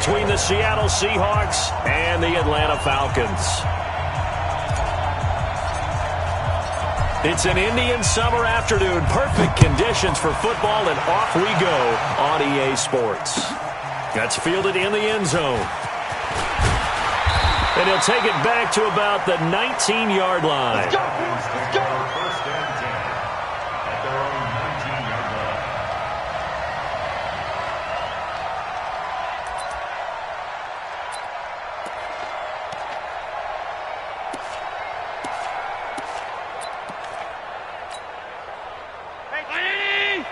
between the Seattle Seahawks and the Atlanta Falcons. It's an Indian summer afternoon. Perfect conditions for football, and off we go on EA Sports. That's fielded in the end zone. And he'll take it back to about the 19-yard line. Let's go. Let's go. First and 10 at their own 19-yard line. Hey,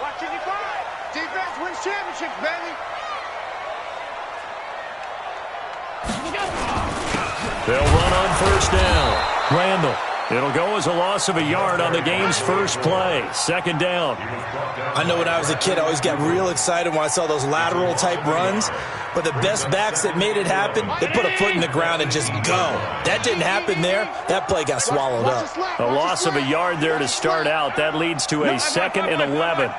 watch your divide. Defense wins championships, baby. They'll run on first down. Randall. It'll go as a loss of a yard on the game's first play. Second down. I know when I was a kid, I always got real excited when I saw those lateral-type runs. But the best backs that made it happen, they put a foot in the ground and just go. That didn't happen there. That play got swallowed up. A loss of a yard there to start out. That leads to a 2nd and 11.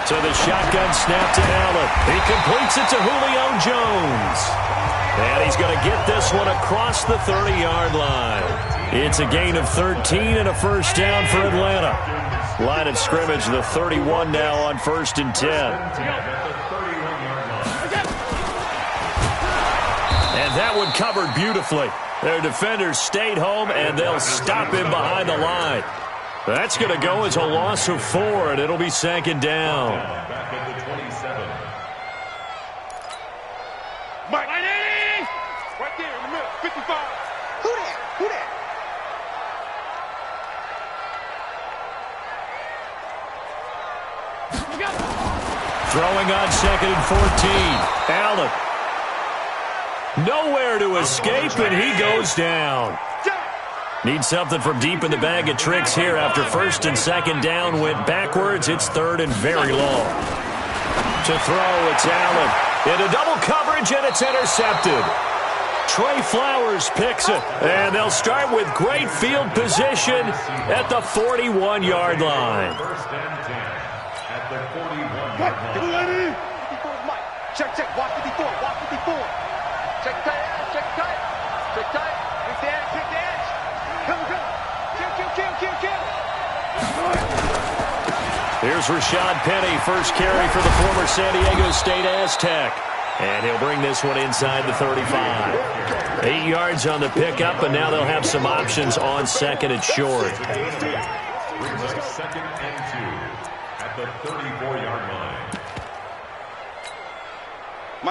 So the shotgun snap to Allen. He completes it to Julio Jones. And he's going to get this one across the 30-yard line. It's a gain of 13 and a first down for Atlanta. Line of scrimmage, the 31 now on 1st and 10. And that one covered beautifully. Their defenders stayed home, and they'll stop him behind the line. That's going to go as a loss of 4, and it'll be 2nd down. Back at the 27. Mike, right there in the middle, 55. Who that? Who that? Throwing on 2nd and 14. Allen. Nowhere to escape, and he goes down. Needs something from deep in the bag of tricks here after 1st and 2nd down went backwards. It's 3rd and very long. To throw, it's Allen. Into double coverage, and it's intercepted. Trey Flowers picks it, and they'll start with great field position at the 41-yard line. 1st and 10 at the 41-yard line. 54 is Mike. Check, walk 54, walk 54. Check tight, check tight. Check tight. Kick the edge, kick the edge. Come. Kill. Here's Rashad Penny, first carry for the former San Diego State Aztec. And he'll bring this one inside the 35. 8 yards on the pickup, and now they'll have some options on 2nd and short. Brings up 2nd and 2 at the 34-yard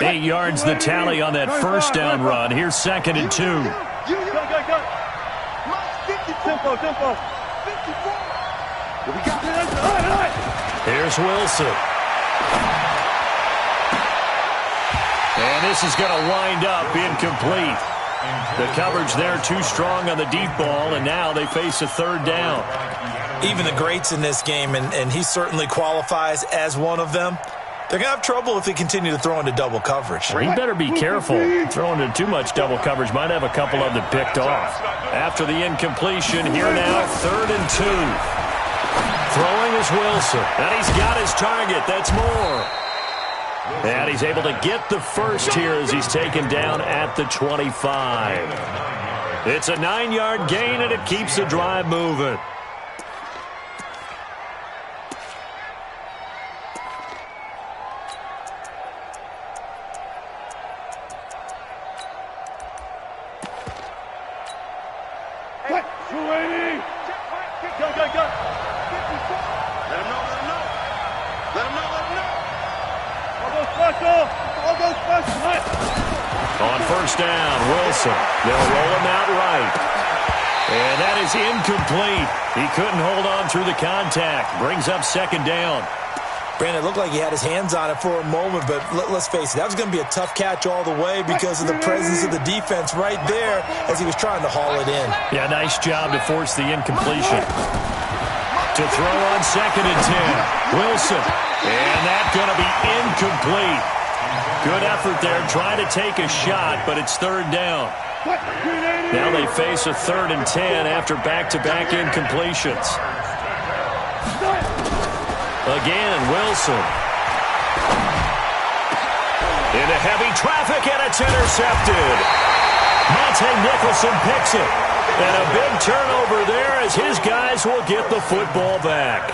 line. 8 yards the tally on that first down run. Here's 2nd and 2. Go. Tempo. 54. Here we go. Here's Wilson. And this is going to wind up incomplete. The coverage there too strong on the deep ball, and now they face a 3rd down. Even the greats in this game, and he certainly qualifies as one of them, they're going to have trouble if they continue to throw into double coverage. He better be careful. Throwing into too much double coverage might have a couple of them picked off. After the incompletion, here now, 3rd and 2. Throwing is Wilson. And he's got his target. That's more. And he's able to get the first here as he's taken down at the 25. It's a 9-yard gain, and it keeps the drive moving. On first down, Wilson. They'll roll him out right. And that is incomplete. He couldn't hold on through the contact. Brings up 2nd down. Brandon, it looked like he had his hands on it for a moment, but let's face it, that was going to be a tough catch all the way because of the presence of the defense right there as he was trying to haul it in. Yeah, nice job to force the incompletion. To throw on 2nd and 10. Wilson. And that's going to be incomplete. Good effort there, trying to take a shot, but it's 3rd down. Now they face a 3rd and 10 after back-to-back incompletions. Again, Wilson. Into heavy traffic, and it's intercepted. Monte Nicholson picks it. And a big turnover there as his guys will get the football back.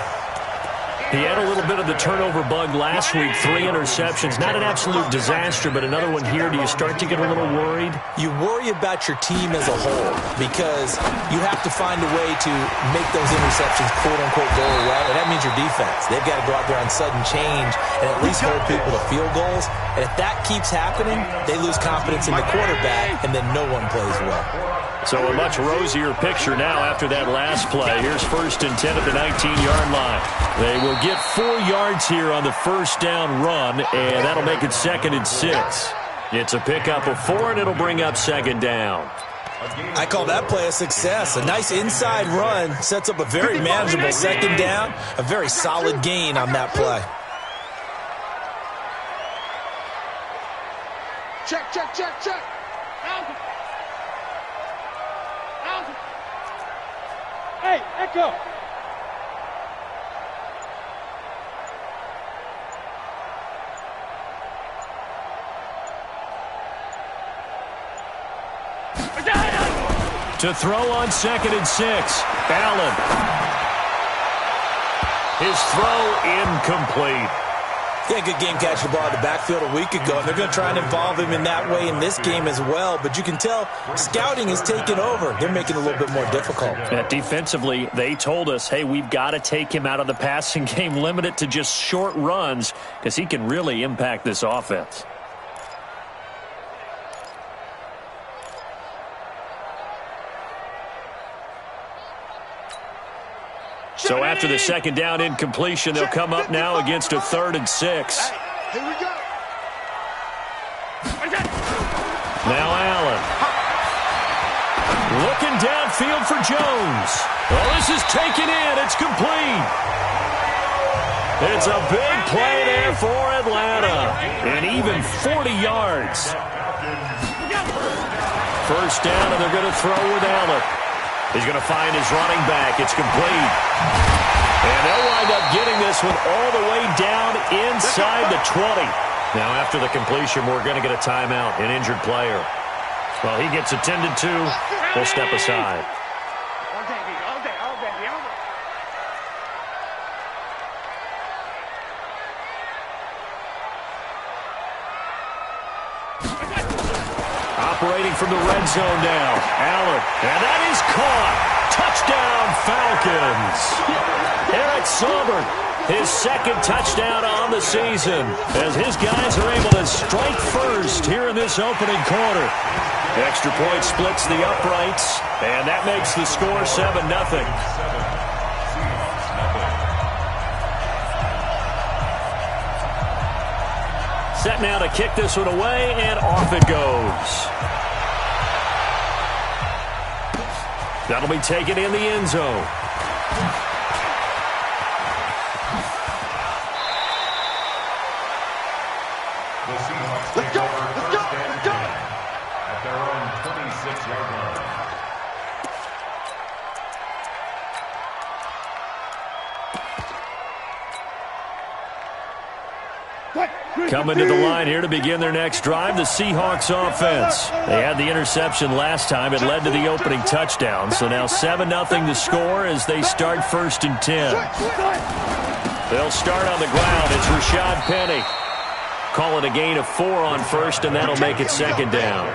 He had a little bit of the turnover bug last week, 3 interceptions. Not an absolute disaster, but another one here. Do you start to get a little worried? You worry about your team as a whole because you have to find a way to make those interceptions, quote-unquote, go away, and that means your defense. They've got to go out there on sudden change and at least hold people to field goals. And if that keeps happening, they lose confidence in the quarterback, and then no one plays well. So a much rosier picture now after that last play. Here's 1st and 10 at the 19-yard line. They will get 4 yards here on the first down run, and that'll make it 2nd and 6. It's a pickup of 4, and it'll bring up 2nd down. I call that play a success. A nice inside run sets up a very manageable 2nd down, a very solid gain on that play. Check, check, check, check. Hey, Echo. To throw on 2nd and 6. Allen. His throw incomplete. Yeah, good game catching the ball in the backfield a week ago, and they're going to try and involve him in that way in this game as well. But you can tell scouting is taking over. They're making it a little bit more difficult. Defensively, they told us, hey, we've got to take him out of the passing game, limit it to just short runs, because he can really impact this offense. So after the 2nd down incompletion, they'll come up now against a 3rd and 6. Here we go. Now Allen. Looking downfield for Jones. Well, this is taken in. It's complete. It's a big play there for Atlanta. And even 40 yards. First down, and they're going to throw with Allen. He's going to find his running back. It's complete. And they'll wind up getting this one all the way down inside the 20. Now, after the completion, we're going to get a timeout, an injured player. Well, he gets attended to. We'll step aside. Operating from the red zone now. Allen. And that is caught. Touchdown, Falcons. Eric Saubert, his 2nd touchdown on the season, as his guys are able to strike first here in this opening quarter. Extra point splits the uprights, and that makes the score 7-0. Set now to kick this one away, and off it goes. That'll be taken in the end zone. The Seahawks take over 1st and 10 at their own 26-yard line. Coming to the line here to begin their next drive, the Seahawks offense. They had the interception last time. It led to the opening touchdown. So now 7-0 to score as they start 1st and 10. They'll start on the ground. It's Rashad Penny. Call it a gain of 4 on 1st, and that'll make it 2nd down.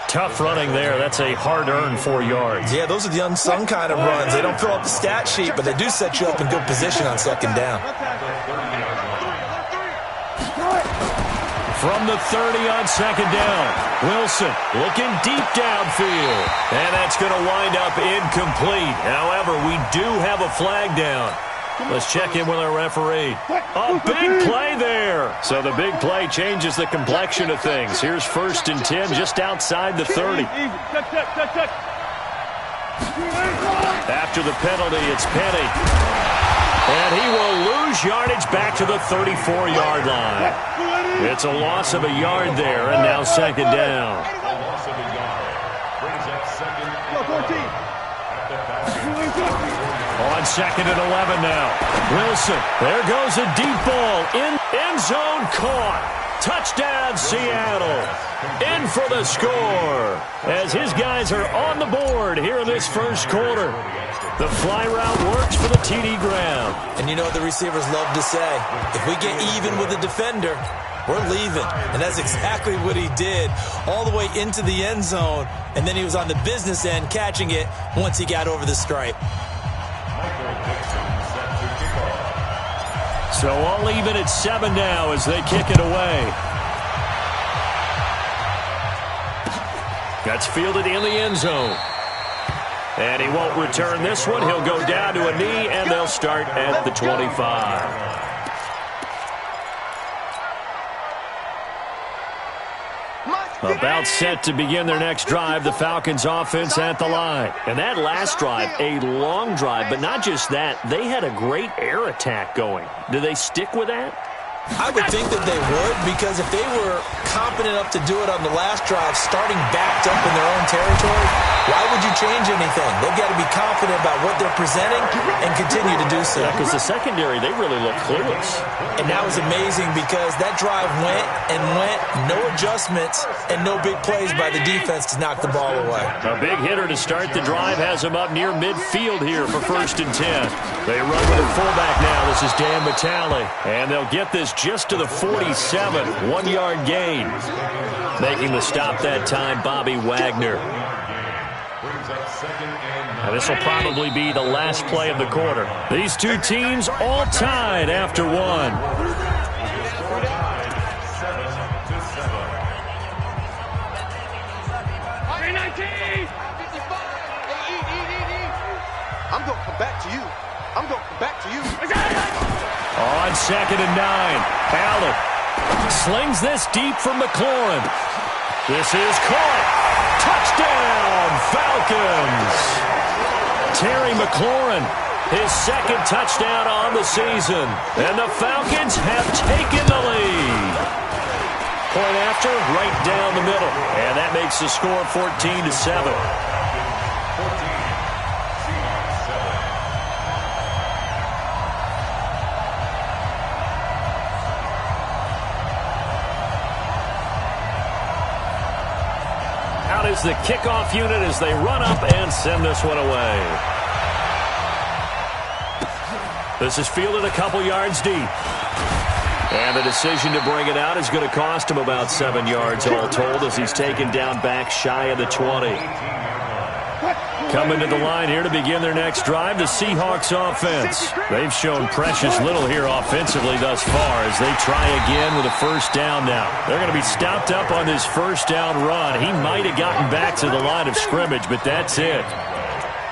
Tough running there. That's a hard-earned 4 yards. Yeah, those are the unsung kind of runs. They don't fill up the stat sheet, but they do set you up in good position on 2nd down. From the 30 on 2nd down, Wilson looking deep downfield. And that's going to wind up incomplete. However, we do have a flag down. Let's check in with our referee. A big play there. So the big play changes the complexion of things. Here's 1st and 10 just outside the 30. After the penalty, it's Penny. And he will lose yardage back to the 34-yard line. It's a loss of a yard there, and now 2nd down. A loss of a yard brings up 2nd and 14. On 2nd and 11 now. Wilson, there goes a deep ball. End zone caught. Touchdown, Seattle. In for the score as his guys are on the board here in this first quarter. The fly route works for the TD ground. And you know what the receivers love to say? If we get even with the defender, we're leaving. And that's exactly what he did all the way into the end zone. And then he was on the business end catching it once he got over the stripe. So all even at 7 now as they kick it away. That's fielded in the end zone. And he won't return this one. He'll go down to a knee, and they'll start at the 25. About set to begin their next drive, the Falcons offense at the line. And that last drive, a long drive, but not just that, they had a great air attack going. Do they stick with that? I would think that they would, because if they were competent enough to do it on the last drive, starting backed up in their own territory, why would you change anything? They've got to be confident about what they're presenting and continue to do so. Yeah, because the secondary, they really look clueless. And that was amazing because that drive went and went, no adjustments and no big plays by the defense to knock the ball away. A big hitter to start the drive has him up near midfield here for 1st and 10. They run with a fullback now. This is Dan Vitale. And they'll get this just to the 47. 1-yard gain. Making the stop that time, Bobby Wagner. And this will probably be the last play of the quarter. These two teams all tied after one. I'm going to come back to you. I'm going to come back to you. On 2nd and 9, Allen slings this deep from McLaurin. This is caught. Touchdown, Falcons. Terry McLaurin, his 2nd touchdown on the season. And the Falcons have taken the lead. Point after, right down the middle. And that makes the score 14-7. Is the kickoff unit as they run up and send this one away. This is fielded a couple yards deep. And the decision to bring it out is going to cost him about 7 yards all told as he's taken down back shy of the 20. Coming to the line here to begin their next drive, the Seahawks offense. They've shown precious little here offensively thus far as they try again with a 1st down now. They're going to be stopped up on this 1st down run. He might have gotten back to the line of scrimmage, but that's it.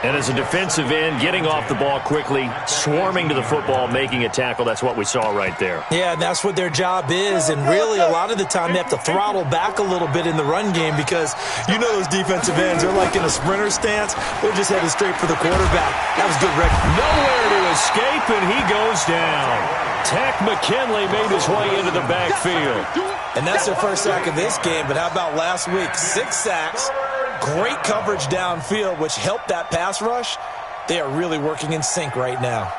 And as a defensive end, getting off the ball quickly, swarming to the football, making a tackle, that's what we saw right there. Yeah, and that's what their job is. And really, a lot of the time, they have to throttle back a little bit in the run game because you know those defensive ends, they're like in a sprinter stance. They're just headed straight for the quarterback. That was good, Rick. Nowhere to escape, and he goes down. Tack McKinley made his way into the backfield. And that's their 1st sack of this game, but how about last week? 6 sacks. Great coverage downfield, which helped that pass rush. They are really working in sync right now.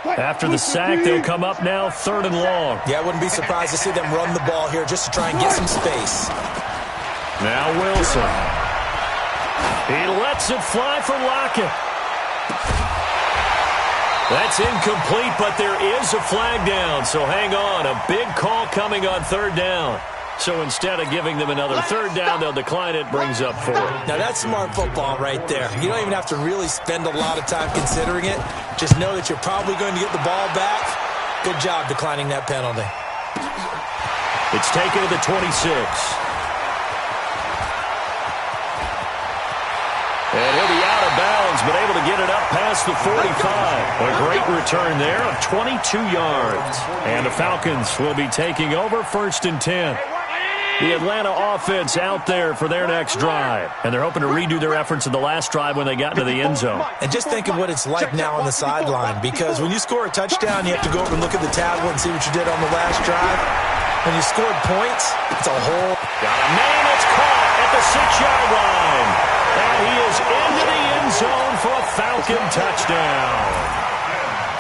After the sack, they'll come up now 3rd and long. Yeah, I wouldn't be surprised to see them run the ball here just to try and get some space. Now Wilson. He lets it fly for Lockett. That's incomplete, but there is a flag down, so hang on. A big call coming on 3rd down. So instead of giving them another 3rd down, they'll decline it, brings up 4. Now that's smart football right there. You don't even have to really spend a lot of time considering it. Just know that you're probably going to get the ball back. Good job declining that penalty. It's taken to the 26. And he'll be out of bounds, but able to get it up past the 45. A great return there of 22 yards. And the Falcons will be taking over 1st and 10. The Atlanta offense out there for their next drive. And they're hoping to redo their efforts in the last drive when they got into the end zone. And just think of what it's like now on the sideline. Because when you score a touchdown, you have to go over and look at the tablet and see what you did on the last drive. When you scored points, it's a whole... Got a man that's caught at the 6-yard line. And he is into the end zone for a Falcon touchdown.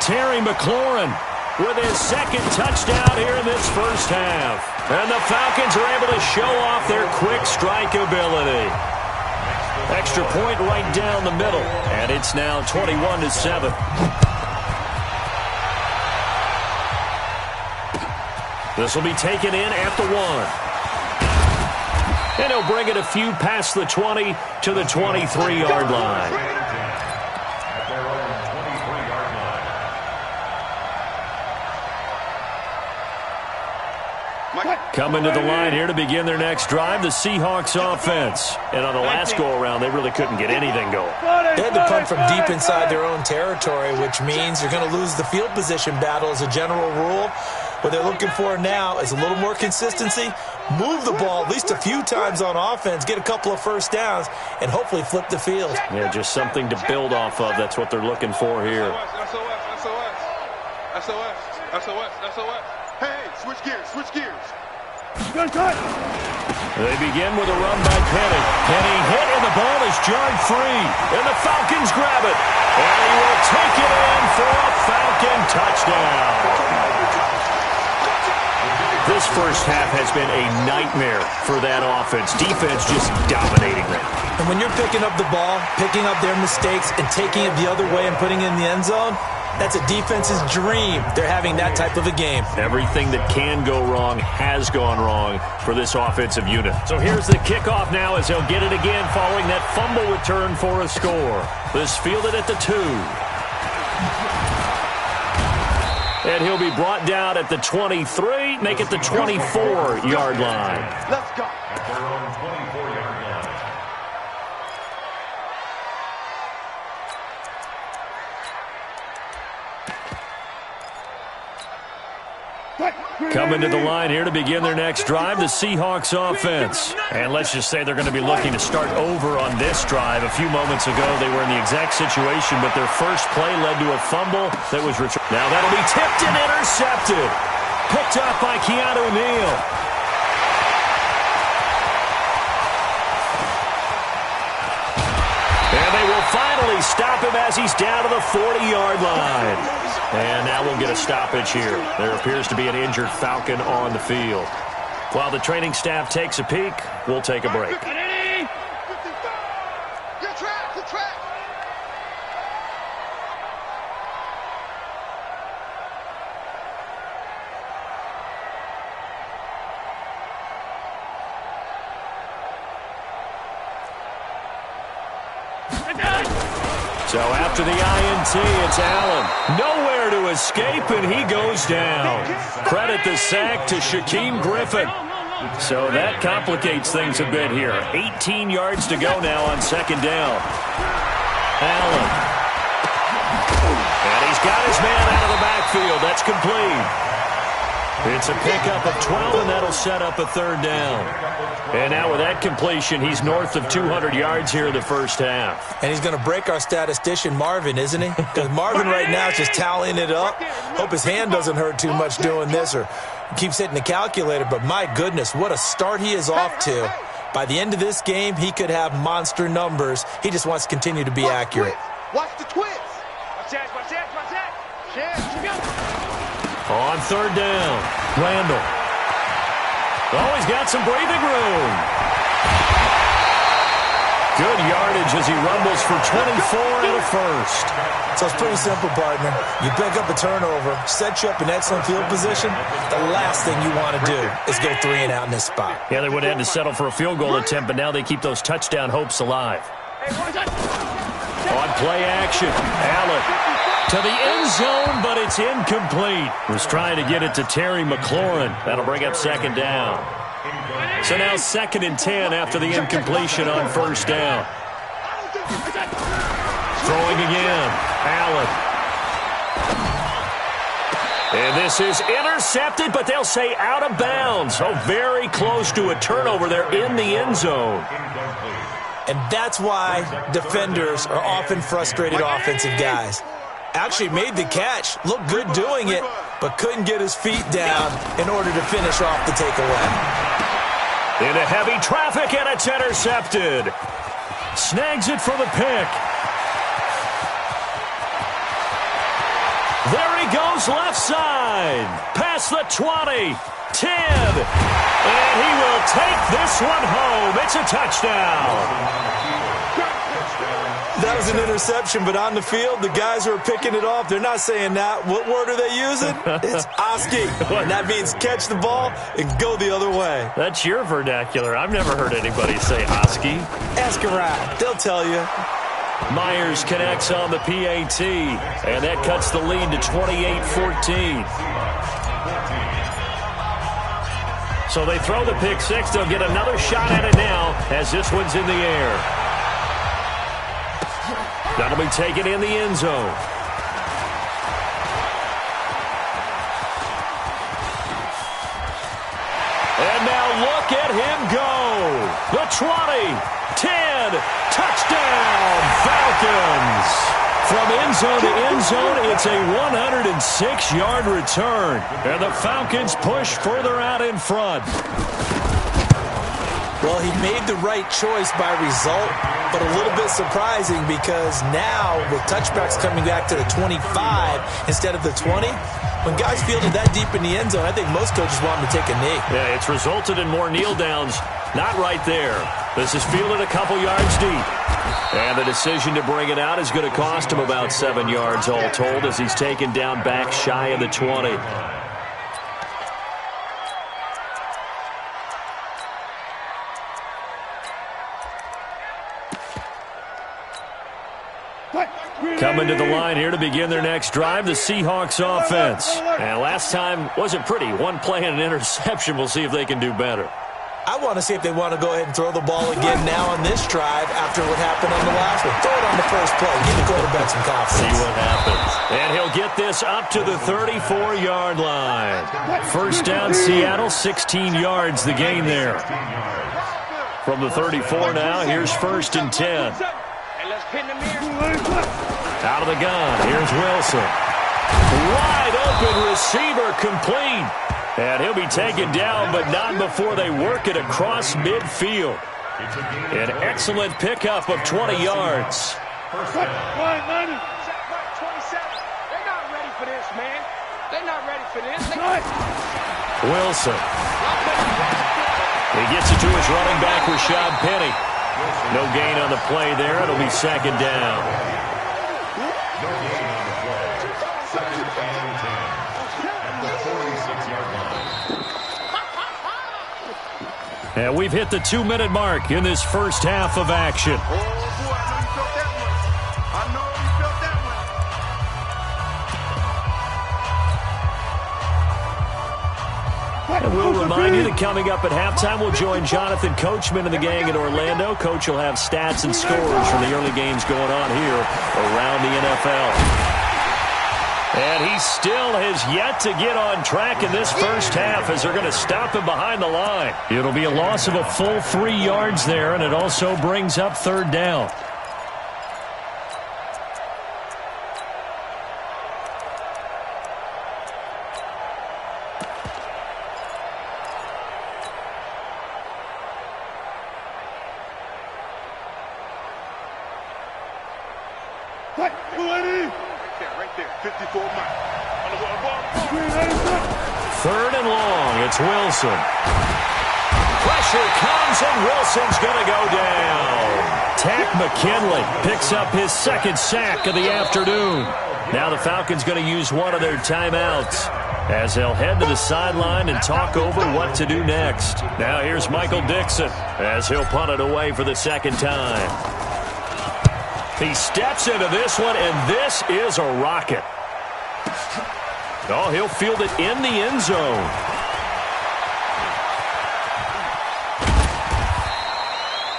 Terry McLaurin with his second touchdown here in this first half. And the Falcons are able to show off their quick strike ability. Extra point right down the middle. And it's now 21-7. This will be taken in at the 1. And he'll bring it a few past the 20 to the 23-yard line. Coming to the line here to begin their next drive, the Seahawks offense. And on the last go-around, they really couldn't get anything going. They had to punt from deep inside their own territory, which means you're going to lose the field position battle as a general rule. What they're looking for now is a little more consistency, move the ball at least a few times on offense, get a couple of first downs, and hopefully flip the field. Yeah, just something to build off of. That's what they're looking for here. SOS. Hey, switch gears. They begin with a run by Penny. Penny hit, and the ball is jarred free. And the Falcons grab it. And he will take it in for a Falcon touchdown. This first half has been a nightmare for that offense. Defense just dominating them. And when you're picking up the ball, picking up their mistakes, and taking it the other way and putting it in the end zone, that's a defense's dream. They're having that type of a game. Everything that can go wrong has gone wrong for this offensive unit. So here's the kickoff now as they'll get it again following that fumble return for a score. This fielded at the 2. And he'll be brought down at the 23, make it the 24-yard line. Let's go. At their own 24-yard line. Coming to the line here to begin their next drive, the Seahawks offense. And let's just say they're going to be looking to start over on this drive. A few moments ago, they were in the exact situation, but their first play led to a fumble that was returned. Now that'll be tipped and intercepted. Picked up by Keanu Neal. And they will finally stop him as he's down to the 40-yard line. And now we'll get a stoppage here. There appears to be an injured Falcon on the field. While the training staff takes a peek, we'll take a break. So after the INT, it's Allen. Nowhere to escape, and he goes down. Credit the sack to Shaquem Griffin. So that complicates things a bit here. 18 yards to go now on second down. Allen. And he's got his man out of the backfield. That's complete. It's a pickup of 12, and that'll set up a third down. And now with that completion, he's north of 200 yards here in the first half. And he's going to break our statistician, Marvin, isn't he? Because Marvin right now is just tallying it up. Hope his hand doesn't hurt too much doing this or keeps hitting the calculator. But my goodness, what a start he is off to. By the end of this game, he could have monster numbers. He just wants to continue to be accurate. Watch the twist. Watch that. On third down, Randall. Oh, he's got some breathing room. Good yardage as he rumbles for 24 and a first. So it's pretty simple, partner. You pick up a turnover, set you up in excellent field position. The last thing you want to do is go 3 and out in this spot. Yeah, they would have had to settle for a field goal attempt, but now they keep those touchdown hopes alive. On play action, Allen. To the end zone, but it's incomplete. Was trying to get it to Terry McLaurin. That'll bring up second down. So now 2nd and 10 after the incompletion on first down. Throwing again. Allen. And this is intercepted, but they'll say out of bounds. Oh, very close to a turnover there in the end zone. And that's why defenders are often frustrated offensive guys. Actually made the catch, looked good doing it, but couldn't get his feet down in order to finish off the takeaway. Into heavy traffic, and it's intercepted. Snags it for the pick. There he goes left side. Past the 20. 10. And he will take this one home. It's a touchdown. That was an interception, but on the field, the guys who are picking it off, they're not saying that. What word are they using? It's Oski. And that means catch the ball and go the other way. That's your vernacular. I've never heard anybody say Oski. Ask around. They'll tell you. Myers connects on the PAT, and that cuts the lead to 28-14. So they throw the pick six. They'll get another shot at it now as this one's in the air. That'll be taken in the end zone. And now look at him go. The 20, 10, touchdown, Falcons. From end zone to end zone, it's a 106-yard return. And the Falcons push further out in front. Well, he made the right choice by result, but a little bit surprising because now with touchbacks coming back to the 25 instead of the 20, when guys fielded that deep in the end zone, I think most coaches want them to take a knee. Yeah, it's resulted in more kneel downs. Not right there. This is fielded a couple yards deep. And the decision to bring it out is going to cost him about 7 yards all told as he's taken down back shy of the 20. Coming to the line here to begin their next drive, the Seahawks offense. And last time wasn't pretty. One play and an interception. We'll see if they can do better. I want to see if they want to go ahead and throw the ball again now on this drive after what happened on the last one. Throw it on the first play. Give the quarterback some confidence. See what happens. And he'll get this up to the 34-yard line. First down, Seattle, 16 yards the gain there. From the 34 now, here's 1st and 10. Out of the gun, here's Wilson. Wide open receiver complete. And he'll be taken down, but not before they work it across midfield. An excellent pickup of 20 yards. They're not ready for this, man. They're not ready for this. Wilson. He gets it to his running back, Rashad Penny. No gain on the play there. It'll be 2nd down. No gain on the play. 2nd and 10. At the 46-yard line. And we've hit the 2-minute mark in this first half of action. Oh, boy, I know you felt that one. And we'll remind you that coming up at halftime, we'll join Jonathan Coachman and the gang in Orlando. Coach will have stats and scores from the early games going on here around the NFL. And he still has yet to get on track in this first half as they're going to stop him behind the line. It'll be a loss of a full 3 yards there, and it also brings up 3rd down. Right there, 54 miles. 3rd and long, it's Wilson. Pressure comes, and Wilson's going to go down. Tack McKinley picks up his 2nd sack of the afternoon. Now the Falcons going to use one of their timeouts as they'll head to the sideline and talk over what to do next. Now here's Michael Dixon as he'll punt it away for the 2nd time. He steps into this one, and this is a rocket. Oh, he'll field it in the end zone.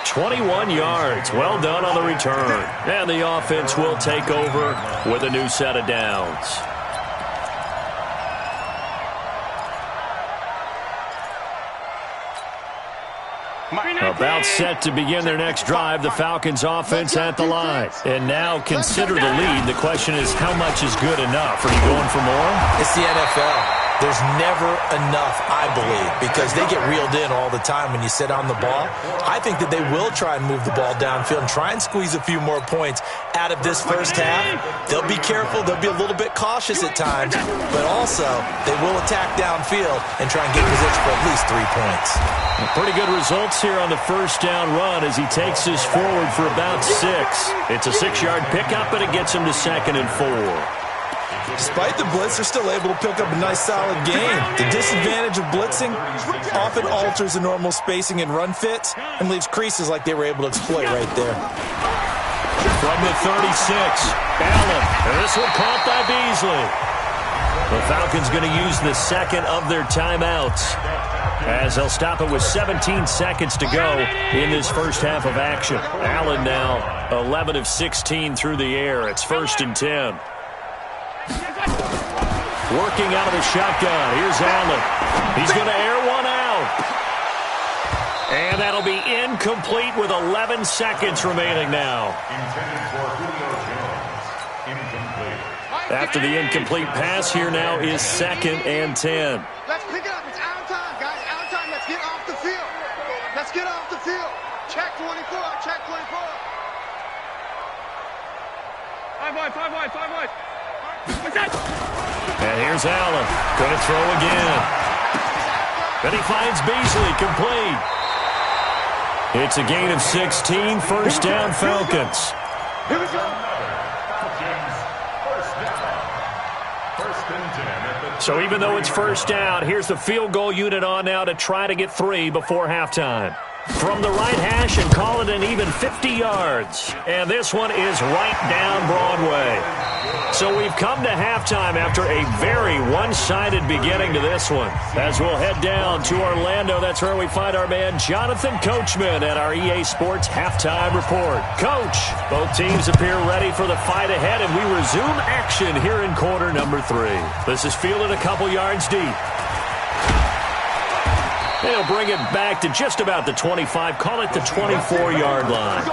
"21 yards. Well done on the return. And the offense will take over with a new set of downs. About set to begin their next drive, the Falcons offense at the line. And now consider the lead. The question is, how much is good enough? Are you going for more? It's the NFL. there's never enough, I believe, because they get reeled in all the time when you sit on the ball. I think that they will try and move the ball downfield and try and squeeze a few more points out of this first half. They'll be careful. They'll be a little bit cautious at times, but also they will attack downfield and try and get position for at least 3 points. Pretty good results here on the first down run as he takes this forward for about 6. It's a 6-yard pickup, and it gets him to 2nd and 4. Despite the blitz, they're still able to pick up a nice, solid gain. The disadvantage of blitzing often alters the normal spacing and run fits and leaves creases like they were able to exploit right there. From the 36, Allen. And this one caught by Beasley. The Falcons going to use the second of their timeouts as they'll stop it with 17 seconds to go in this first half of action. Allen now 11 of 16 through the air. It's 1st and 10. Working out of the shotgun. Here's Allen. He's going to air one out. And that'll be incomplete with 11 seconds remaining now. After the incomplete pass, here now is 2nd and 10. Let's pick it up. It's out of time, guys. Out of time. Let's get off the field. Let's get off the field. Check 24. Check 24. 5 wide, 5 wide, 5 wide. And here's Allen. Going to throw again. Then he finds Beasley complete. It's a gain of 16. First down, Falcons. Here we go. So even though it's first down, here's the field goal unit on now to try to get 3 before halftime. From the right hash and call it an even 50 yards. And this one is right down Broadway. So we've come to halftime after a very one-sided beginning to this one. As we'll head down to Orlando, that's where we find our man Jonathan Coachman at our EA Sports Halftime Report. Coach, both teams appear ready for the fight ahead, and we resume action here in quarter number 3. This is fielded a couple yards deep. They'll bring it back to just about the 25, call it the 24-yard line.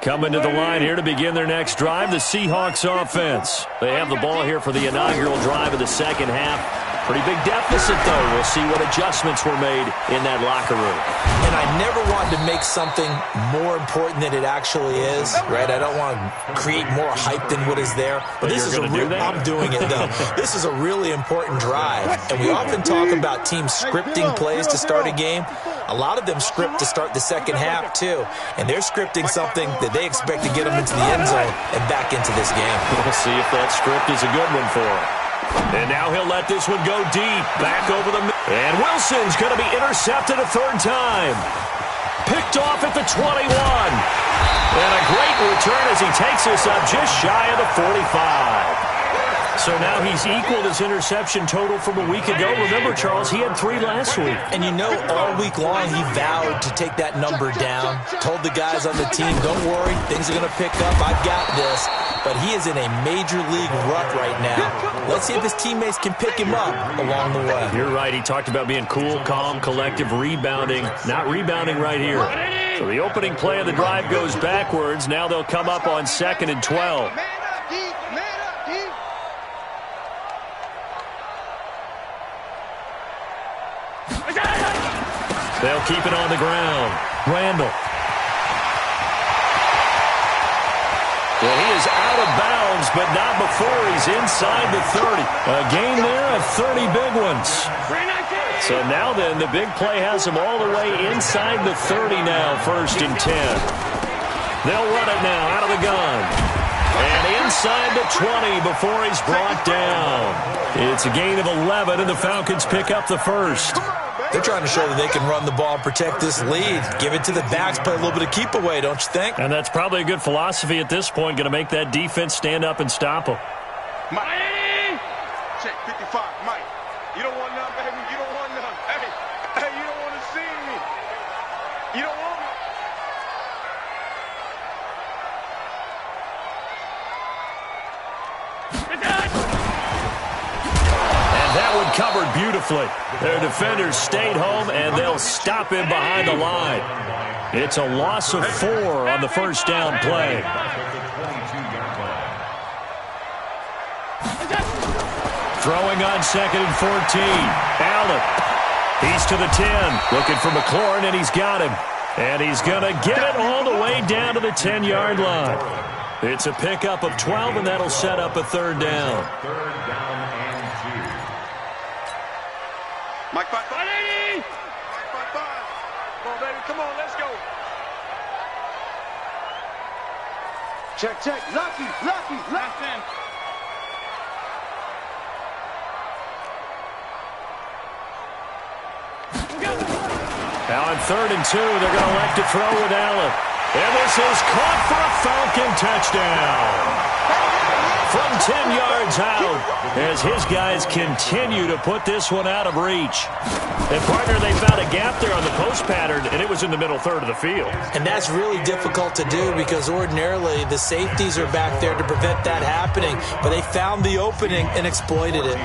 Coming to the line here to begin their next drive, the Seahawks offense. They have the ball here for the inaugural drive of the second half. Pretty big deficit, though. We'll see what adjustments were made in that locker room. And I never wanted to make something more important than it actually is, right? I don't want to create more hype than what is there. But this is a real, I'm doing it, though. This is a really important drive. And we often talk about teams scripting plays to start a game. A lot of them script to start the second half, too. And they're scripting something that they expect to get them into the end zone and back into this game. We'll see if that script is a good one for them. And now he'll let this one go deep. Back over the middle. And Wilson's going to be intercepted a 3rd time. Picked off at the 21. And a great return as he takes us up just shy of the 45. So now he's equaled his interception total from a week ago. Remember, Charles, he had 3 last week. And you know, all week long he vowed to take that number down. Told the guys on the team, don't worry, things are going to pick up. I've got this. But he is in a major league rut right now. Let's see if his teammates can pick him up along the way. You're right. He talked about being cool, calm, collective, rebounding. Not rebounding right here. So the opening play of the drive goes backwards. Now they'll come up on 2nd and 12. They'll keep it on the ground. Randall. Well, he is out of bounds, but not before he's inside the 30. A gain there of 30 big ones. So now then, the big play has him all the way inside the 30 now, 1st and 10. They'll run it now out of the gun. And inside the 20 before he's brought down. It's a gain of 11, and the Falcons pick up the 1st. They're trying to show that they can run the ball and protect this lead. Give it to the backs, play a little bit of keep away, don't you think? And that's probably a good philosophy at this point, going to make that defense stand up and stop them. Mike. Check 55. Mike. You don't want none, baby. You don't want none. Hey, you don't want to see me. You don't want me. beautifully. Their defenders stayed home, and they'll stop him behind the line. It's a loss of 4 on the first down play. Throwing on 2nd and 14. Allen. He's to the 10. Looking for McLaurin, and he's got him. And he's going to get it all the way down to the 10-yard line. It's a pickup of 12, and that'll set up a 3rd down. 3rd down and 2. Mike 5-5. Mike 5-5. Come on, baby. Come on, let's go. Check, check. Lucky. Now on 3rd and 2, they're going to elect to throw with Allen. And this is caught for a Falcon touchdown. From 10 yards out, as his guys continue to put this one out of reach. And, partner, they found a gap there on the post pattern, and it was in the middle third of the field. And that's really difficult to do because ordinarily the safeties are back there to prevent that happening. But they found the opening and exploited it.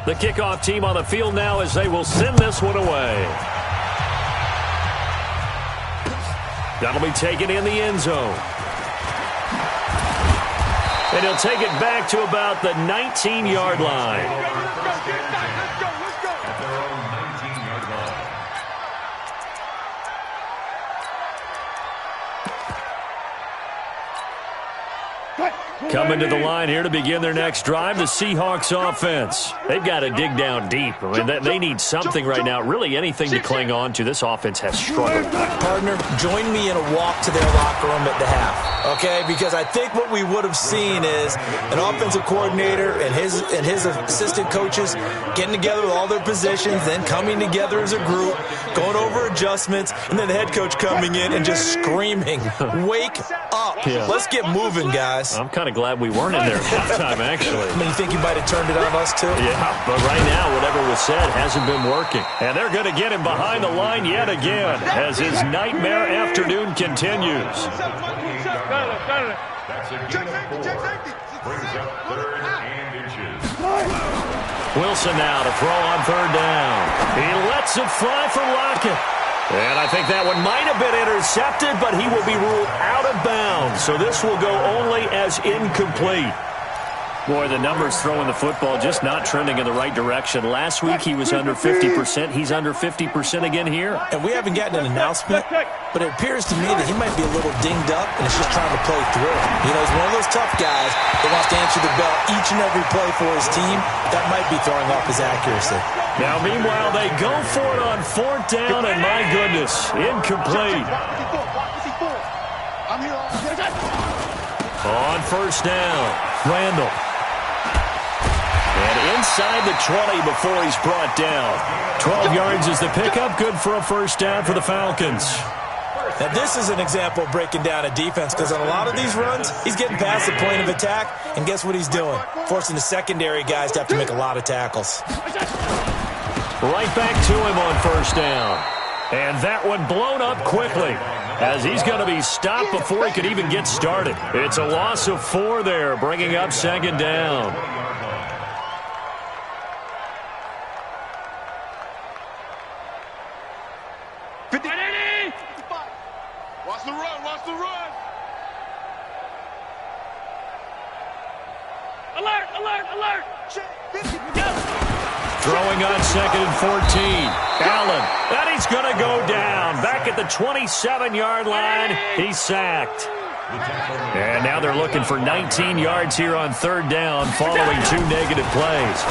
The kickoff team on the field now as they will send this one away. That'll be taken in the end zone. And he'll take it back to about the 19-yard line. Let's go. At their own 19-yard line. Coming to the line here to begin their next drive, the Seahawks offense. They've got to dig down deep. I mean, they need something right now, really anything to cling on to. This offense has struggled. Partner, join me in a walk to their locker room at the half, okay? Because I think what we would have seen is an offensive coordinator and his assistant coaches getting together with all their positions, then coming together as a group, going over adjustments, and then the head coach coming in and just screaming, "Wake up. Yeah. Let's get moving, guys." I'm kind of glad we weren't in there at halftime, actually. I mean, you think you might have turned it on us, too? Yeah, but right now, whatever was said hasn't been working. And they're going to get him behind the line yet again as his nightmare afternoon continues. That's a gain of 4. Brings up 3rd and inches. Wilson now to throw on 3rd down. He lets it fly for Lockett. And I think that one might have been intercepted, but he will be ruled out of bounds. So this will go only as incomplete. Boy, the numbers throwing the football just not trending in the right direction. Last week he was under 50%. He's under 50% again here. And we haven't gotten an announcement, but it appears to me that he might be a little dinged up and is just trying to play through it. You know, he's one of those tough guys that wants to answer the bell each and every play for his team. That might be throwing off his accuracy. Now, meanwhile, they go for it on 4th down, and my goodness, incomplete. On 1st down, Randall. And inside the 20 before he's brought down. 12 yards is the pickup. Good for a 1st down for the Falcons. Now, this is an example of breaking down a defense because on a lot of these runs, he's getting past the point of attack, and guess what he's doing? Forcing the secondary guys to have to make a lot of tackles. Right back to him on 1st down. And that one blown up quickly as he's going to be stopped before he could even get started. It's a loss of 4 there, bringing up 2nd down. Watch the run. Alert. Throwing on 2nd and 14. Allen. And he's going to go down. Back at the 27-yard line. He's sacked. And now they're looking for 19 yards here on 3rd down following 2 negative plays.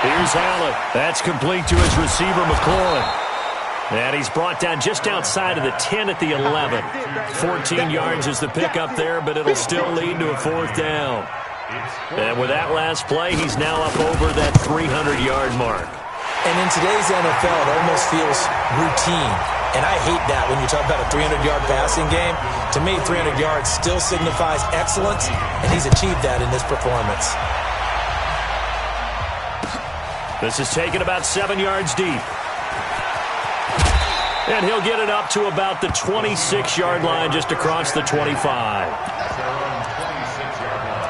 Here's Allen. That's complete to his receiver, McLaurin. And he's brought down just outside of the 10 at the 11. 14 yards is the pickup there, but it'll still lead to a 4th down. And with that last play, he's now up over that 300-yard mark. And in today's NFL, it almost feels routine. And I hate that when you talk about a 300-yard passing game. To me, 300 yards still signifies excellence, and he's achieved that in this performance. This is taken about 7 yards deep. And he'll get it up to about the 26-yard line, just across the 25. That's their own 26-yard line.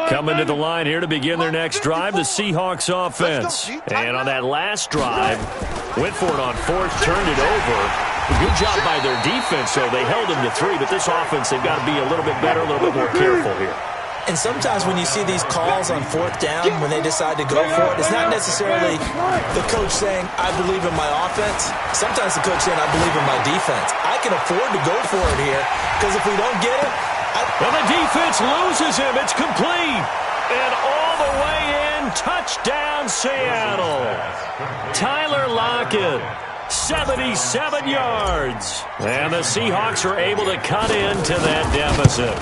Coming to the line here to begin their next drive, the Seahawks offense. And on that last drive, went for it on fourth, turned it over. Good job by their defense, so they held them to 3. But this offense, they've got to be a little bit better, a little bit more careful here. And sometimes when you see these calls on fourth down, when they decide to go for it, it's not necessarily the coach saying, I believe in my offense. Sometimes the coach saying, I believe in my defense. I can afford to go for it here, because if we don't get it, well, the defense loses him. It's complete. And all the way in, touchdown Seattle. Tyler Lockett, 77 yards. And the Seahawks are able to cut into that deficit.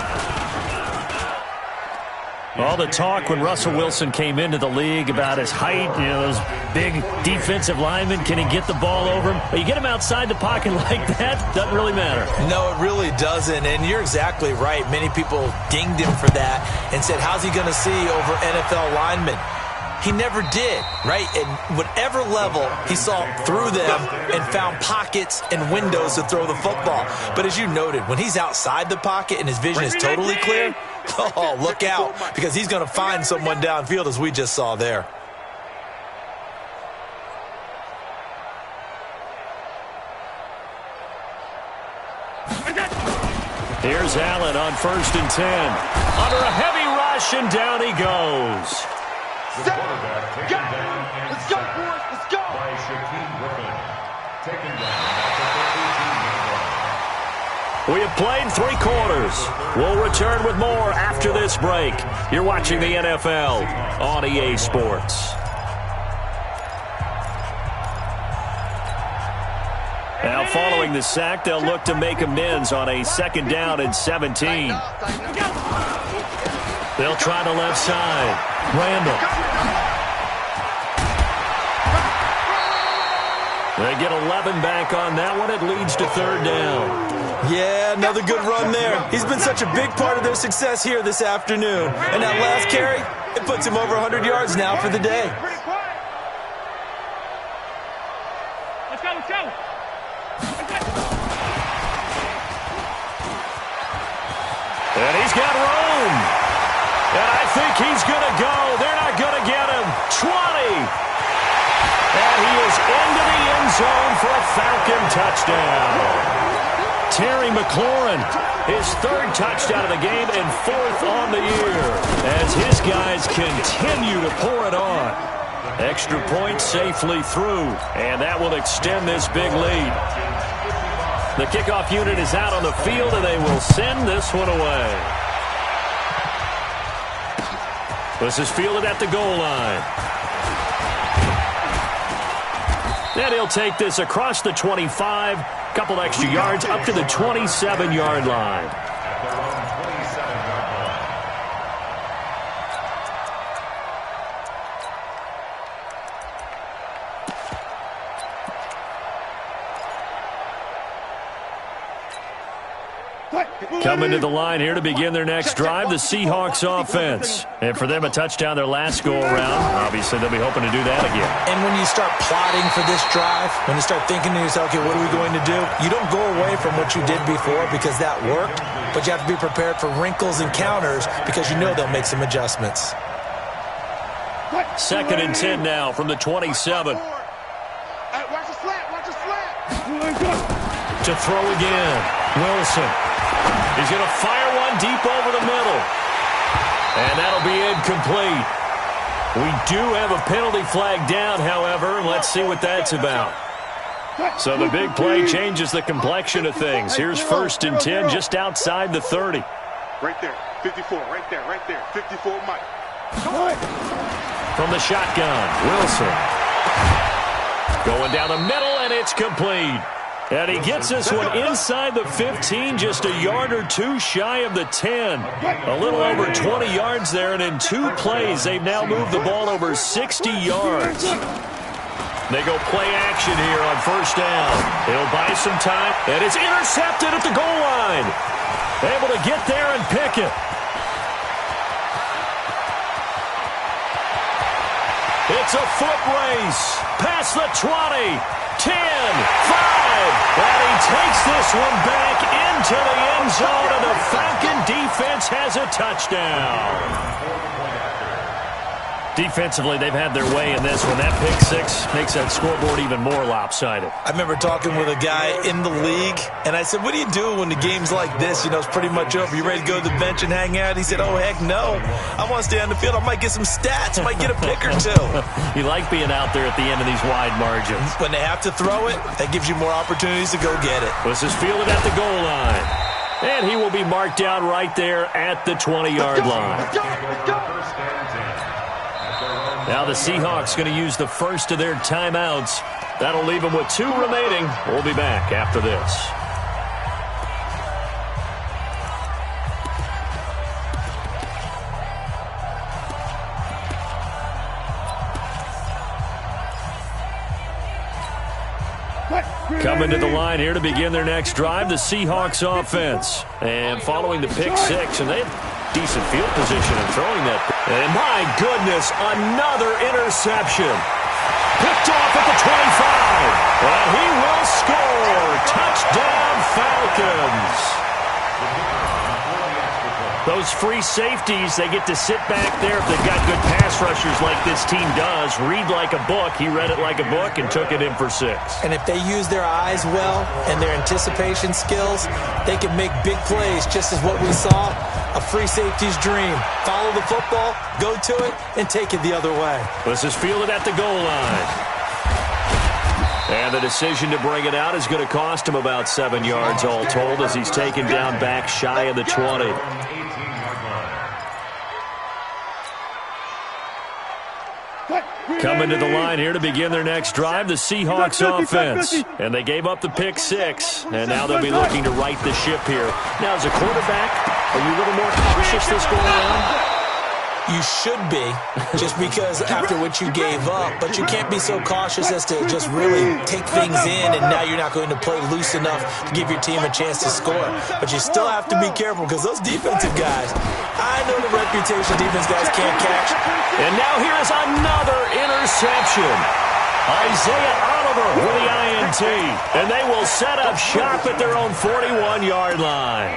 All the talk when Russell Wilson came into the league about his height, you know, those big defensive linemen, can he get the ball over him? But you get him outside the pocket like that, doesn't really matter. No, it really doesn't, and you're exactly right. Many people dinged him for that and said, how's he going to see over NFL linemen? He never did, right? At whatever level, he saw through them and found pockets and windows to throw the football. But as you noted, when he's outside the pocket and his vision is totally clear, oh, look out, because he's going to find someone downfield, as we just saw there. Here's Allen on 1st and 10. Under a heavy rush, and down he goes. The quarterback taken down and let's go, boys. Let's go. By Shaquem Griffin. Taken down at the 13-yard line. We have played 3 quarters. We'll return with more after this break. You're watching the NFL on EA Sports. Now, following the sack, they'll look to make amends on a 2nd down and 17. They'll try the left side. Randall. They get 11 back on that one. It leads to 3rd down. Yeah, another good run there. He's been such a big part of their success here this afternoon. And that last carry, it puts him over 100 yards now for the day. Let's go, let's go. And he's got room. And I think he's going to go. They're not going to get him. 20. And he is into the end zone for a Falcon touchdown. Terry McLaurin, his 3rd touchdown of the game and 4th on the year, as his guys continue to pour it on. Extra point safely through, and that will extend this big lead. The kickoff unit is out on the field, and they will send this one away. This is fielded at the goal line. And he'll take this across the 25, couple extra yards up to the 27-yard line. At their own 27-yard line. Coming to the line here to begin their next drive, the Seahawks offense. And for them, a touchdown their last go-around. Obviously, they'll be hoping to do that again. And when you start plotting for this drive, when you start thinking to yourself, okay, what are we going to do? You don't go away from what you did before because that worked, but you have to be prepared for wrinkles and counters because you know they'll make some adjustments. 2nd and 10 now from the 27. Watch the slant, watch the slant. To throw again, Wilson. He's going to fire one deep over the middle. And that'll be incomplete. We do have a penalty flag down, however. Let's see what that's about. So the big play changes the complexion of things. Here's 1st and 10 just outside the 30. Right there, 54, right there, 54, Mike. From the shotgun, Wilson. Going down the middle, and it's complete. And he gets this one inside the 15, just a yard or two shy of the 10. A little over 20 yards there, and in 2 plays, they've now moved the ball over 60 yards. They go play action here on first down. It'll buy some time, and it's intercepted at the goal line. Able to get there and pick it. It's a foot race. Past the 20, 10, 5. And he takes this one back into the end zone, and the Falcon defense has a touchdown. Defensively, they've had their way in this one. That pick six makes that scoreboard even more lopsided. I remember talking with a guy in the league, and I said, what do you do when the game's like this? You know, it's pretty much over. You ready to go to the bench and hang out? He said, oh, heck no. I want to stay on the field. I might get some stats. I might get a pick or two. You like being out there at the end of these wide margins. When they have to throw it, that gives you more opportunities to go get it. This is fielded at the goal line. And he will be marked down right there at the 20-yard line. Now the Seahawks going to use the first of their timeouts. That'll leave them with 2 remaining. We'll be back after this. Coming to the line here to begin their next drive, the Seahawks offense. And following the pick six, and they have decent field position in throwing that. And my goodness, another interception. Picked off at the 25. And he will score. Touchdown, Falcons. Those free safeties, they get to sit back there if they've got good pass rushers like this team does. Read like a book. He read it like a book and took it in for 6. And if they use their eyes well and their anticipation skills, they can make big plays, just as what we saw. A free safety's dream. Follow the football, go to it, and take it the other way. This is fielded at the goal line. And the decision to bring it out is going to cost him about 7 yards all told as he's taken down back shy of the 20. Coming to the line here to begin their next drive, the Seahawks offense. And they gave up the pick six, and now they'll be looking to right the ship here. Now, as a quarterback, are you a little more cautious this go around? You should be, just because after what you gave up, but you can't be so cautious as to just really take things in, and now you're not going to play loose enough to give your team a chance to score. But you still have to be careful because those defensive guys, I know the reputation defense guys can't catch. And now here is another interception. Isaiah Oliver with the INT, and they will set up shop at their own 41-yard line.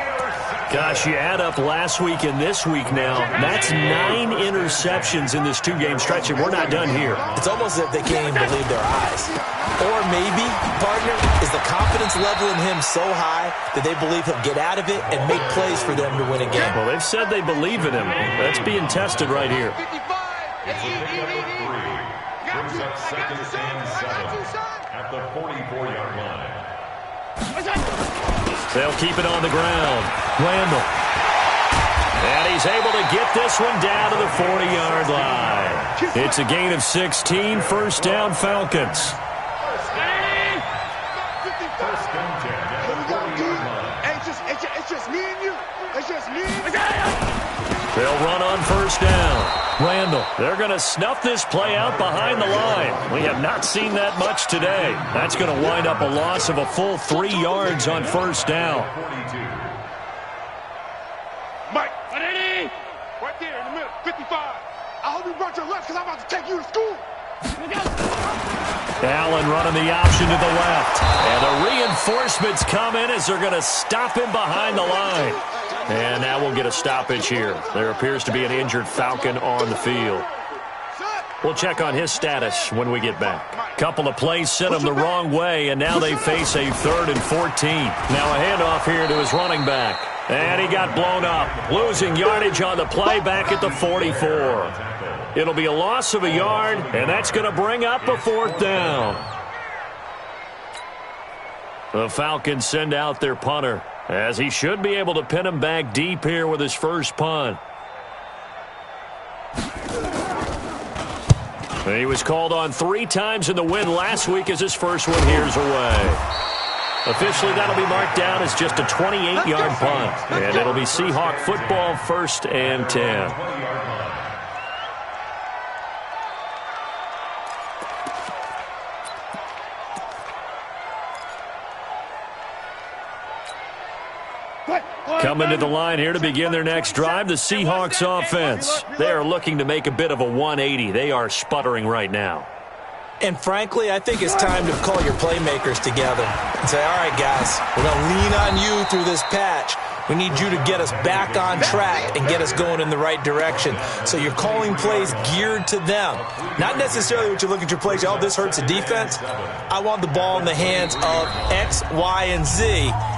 Gosh, you add up last week and this week now, that's 9 interceptions in this 2-game stretch, and we're not done here. It's almost as if they can't even believe their eyes. Or maybe, partner, is the confidence level in him so high that they believe he'll get out of it and make plays for them to win a game. Well, they've said they believe in him. That's being tested right here. It's a pick number 3. Brings up 2nd and 7 at the 44-yard line. They'll keep it on the ground. Randall. And he's able to get this one down to the 40-yard line. It's a gain of 16, first down Falcons. It's just me and you. It's just me and you. They'll run on first down. Randall, they're going to snuff this play out behind the line. We have not seen that much today. That's going to wind up a loss of a full 3 yards on first down. Mike, right there in the middle, 55. I hope you brought your lunch because I'm about to take you to school. Allen running the option to the left. And the reinforcements come in as they're going to stop him behind the line. And now we'll get a stoppage here. There appears to be an injured Falcon on the field. We'll check on his status when we get back. Couple of plays sent him the wrong way, and now they face a 3rd and 14. Now a handoff here to his running back. And he got blown up, losing yardage on the play back at the 44. It'll be a loss of a yard, and that's going to bring up a 4th down. The Falcons send out their punter, as he should be able to pin him back deep here with his first punt. He was called on 3 times in the win last week as his first one here's away. Officially, that'll be marked down as just a 28-yard punt. And it'll be Seahawk football, 1st and 10. Coming to the line here to begin their next drive, the Seahawks offense. They are looking to make a bit of a 180. They are sputtering right now. And frankly, I think it's time to call your playmakers together and say, all right, guys, we're going to lean on you through this patch. We need you to get us back on track and get us going in the right direction. So you're calling plays geared to them. Not necessarily what you look at your plays, oh, this hurts the defense. I want the ball in the hands of X, Y, and Z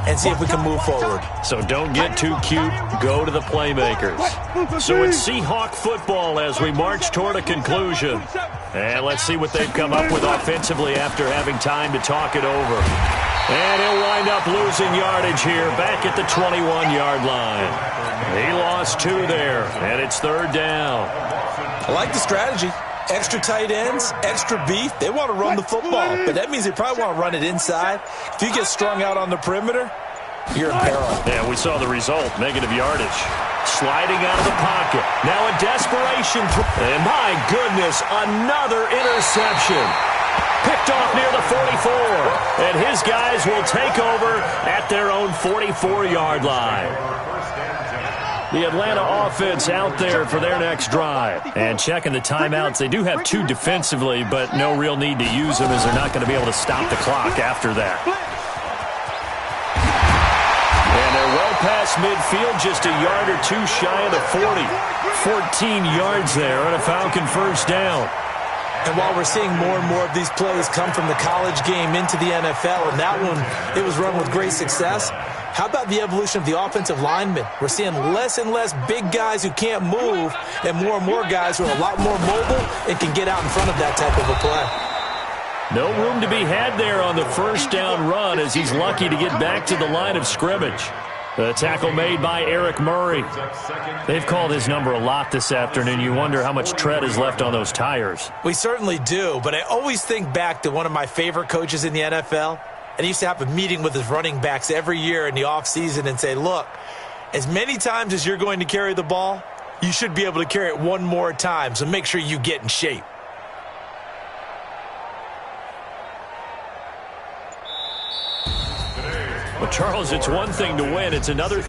and see if we can move forward. So don't get too cute. Go to the playmakers. So it's Seahawk football as we march toward a conclusion. And let's see what they've come up with offensively after having time to talk it over. And he'll wind up losing yardage here back at the 21-yard line. He lost 2 there, and it's 3rd down. I like the strategy. Extra tight ends, extra beef. They want to run the football, but that means they probably want to run it inside. If you get strung out on the perimeter, you're in peril. Yeah, we saw the result, negative yardage. Sliding out of the pocket. Now a desperation. And my goodness, another interception. Picked off near the 44. And his guys will take over at their own 44-yard line. The Atlanta offense out there for their next drive. And checking the timeouts, they do have 2 defensively, but no real need to use them as they're not going to be able to stop the clock after that. And they're well past midfield, just a yard or 2 shy of the 40. 14 yards there on a Falcon first down. And while we're seeing more and more of these plays come from the college game into the NFL, and that one, it was run with great success, how about the evolution of the offensive linemen? We're seeing less and less big guys who can't move and more guys who are a lot more mobile and can get out in front of that type of a play. No room to be had there on the first down run as he's lucky to get back to the line of scrimmage. The tackle made by Eric Murray. They've called his number a lot this afternoon. You wonder how much tread is left on those tires. We certainly do, but I always think back to one of my favorite coaches in the NFL. And he used to have a meeting with his running backs every year in the offseason and say, look, as many times as you're going to carry the ball, you should be able to carry it 1 more time, so make sure you get in shape. Well, Charles, it's one thing to win. It's another